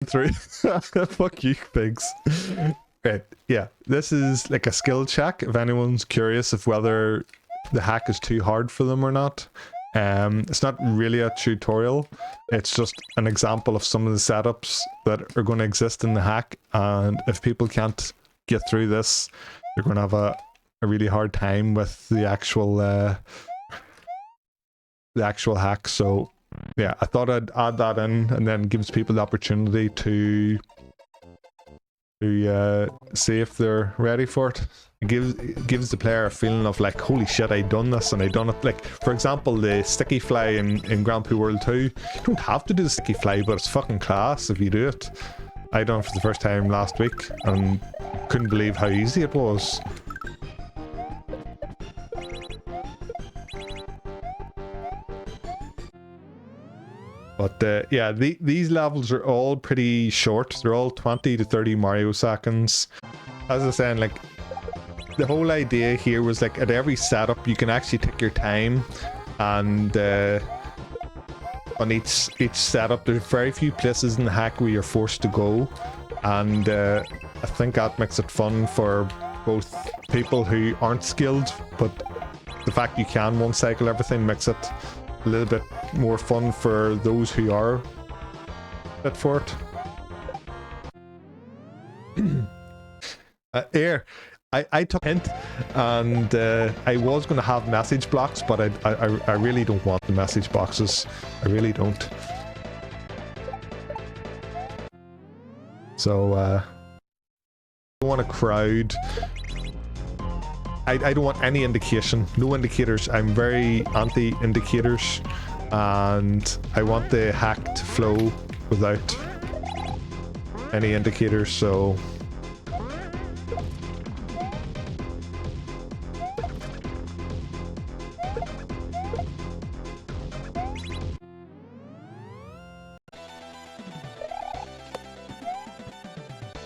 through. Fuck you, pigs. Right, yeah, this is like a skill check if anyone's curious of whether the hack is too hard for them or not. It's not really a tutorial, it's just an example of some of the setups that are going to exist in the hack, and if people can't get through this, they're going to have a really hard time with the actual hack. So yeah, I thought I'd add that in, and then gives people the opportunity to see if they're ready for it. It gives the player a feeling of like, holy shit, I done this, and I done it. Like, for example, the sticky fly in Grand Prix World 2, you don't have to do the sticky fly, but it's fucking class if you do it. I done it for the first time last week, and couldn't believe how easy it was. But yeah, these levels are all pretty short. They're all 20 to 30 Mario seconds. As I was saying, like, the whole idea here was like at every setup you can actually take your time, and on each setup there's very few places in the hack where you're forced to go, and I think that makes it fun for both people who aren't skilled, but the fact you can one cycle everything makes it a little bit more fun for those who are fit for it. Here, I took a hint, and I was going to have message blocks, but I really don't want the message boxes. I really don't. So I don't want a crowd. I don't want any indication, no indicators. I'm very anti-indicators, and I want the hack to flow without any indicators, so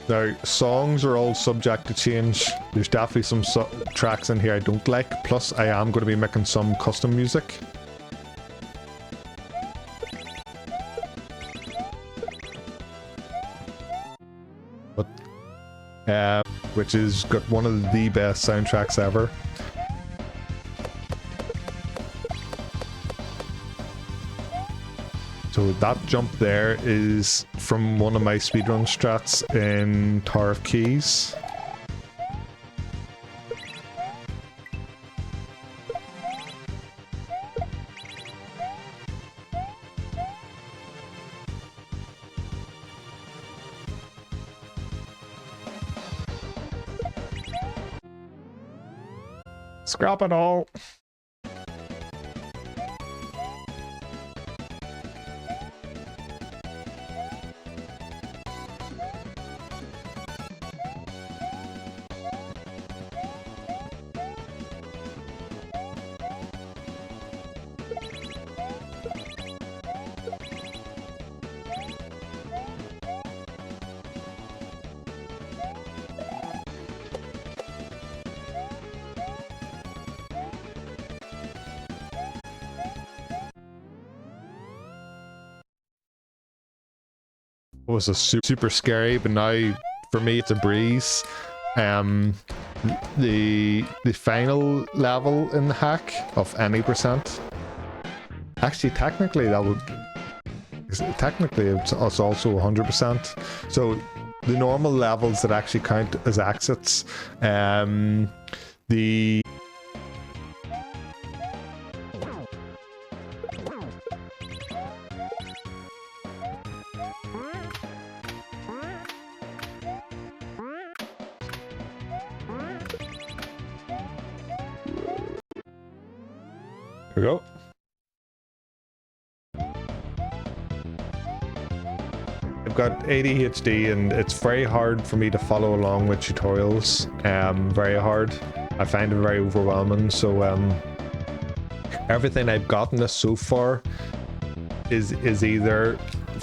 now, songs are all subject to change. There's definitely some tracks in here I don't like, plus I am going to be making some custom music. But, which has got one of the best soundtracks ever. So that jump there is from one of my speedrun strats in Tower of Keyz. Scrap it all. It was a super scary, but now for me it's a breeze. The final level in the hack of any percent, actually technically it's also 100%. So the normal levels that actually count as exits, the Here we go. I've got ADHD and it's very hard for me to follow along with tutorials. Very hard. I find it very overwhelming. So everything I've gotten this so far is either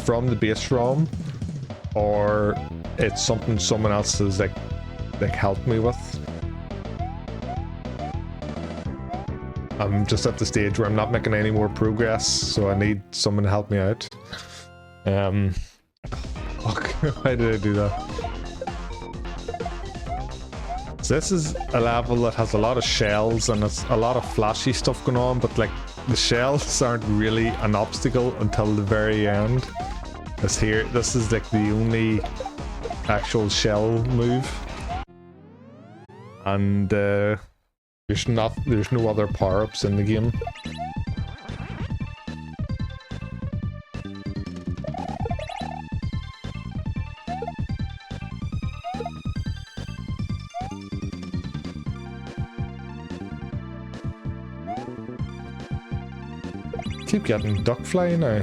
from the base ROM or it's something someone else has like helped me with. I'm just at the stage where I'm not making any more progress, so I need someone to help me out. Fuck. Why did I do that? So this is a level that has a lot of shells and it's a lot of flashy stuff going on, but like the shells aren't really an obstacle until the very end. This is like the only actual shell move. And there's no other power-ups in the game. Keep getting duck fly now.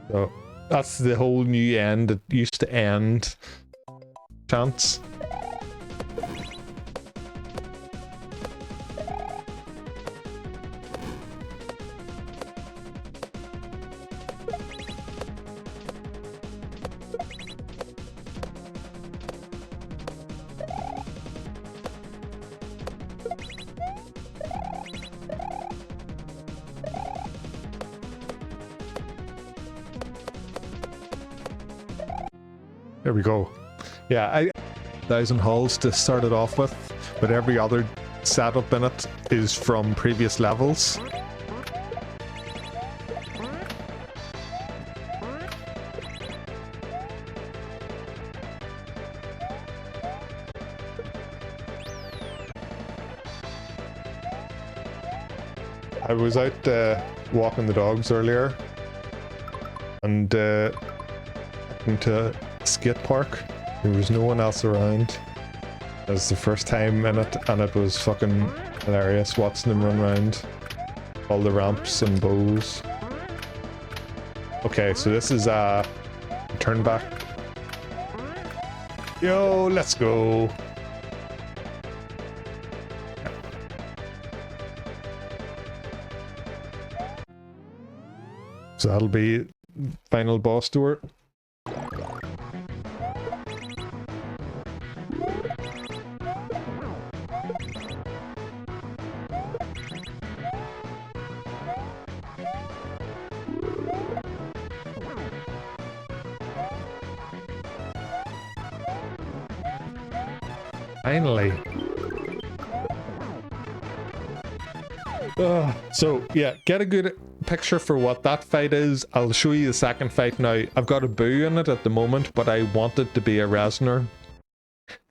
So that's the whole new end. It used to end chance. There we go. Yeah, 1,000 hulls to start it off with, but every other setup in it is from previous levels. I was out walking the dogs earlier and into skate park. There was no one else around. It was the first time in it and it was fucking hilarious watching them run around all the ramps and bows. Okay, so this is turn back. Yo, let's go. So that'll be final boss door. Finally. So yeah, get a good picture for what that fight is. I'll show you the second fight now. I've got a boo in it at the moment, but I want it to be a Resonator.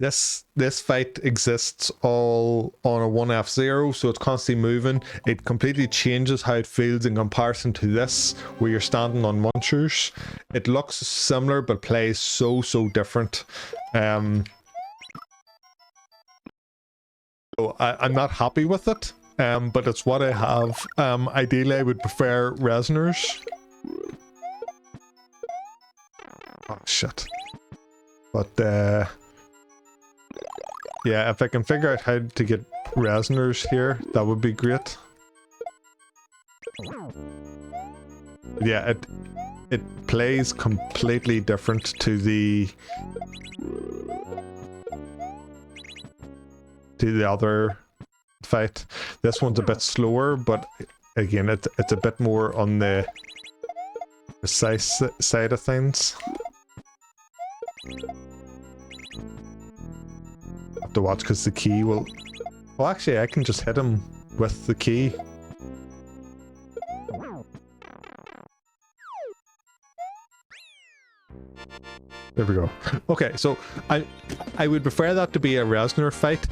This fight exists all on a 1F0, so it's constantly moving. It completely changes how it feels in comparison to this, where you're standing on munchers. It looks similar, but plays so different. So I'm not happy with it, but it's what I have. Ideally, I would prefer Resonators. Oh, shit. But, yeah, if I can figure out how to get Resonators here, that would be great. Yeah, it plays completely different to the other fight. This one's a bit slower, but again, it's a bit more on the precise side of things. Have to watch because the key will... Well, actually, I can just hit him with the key. There we go. Okay, so I would prefer that to be a Resonator fight.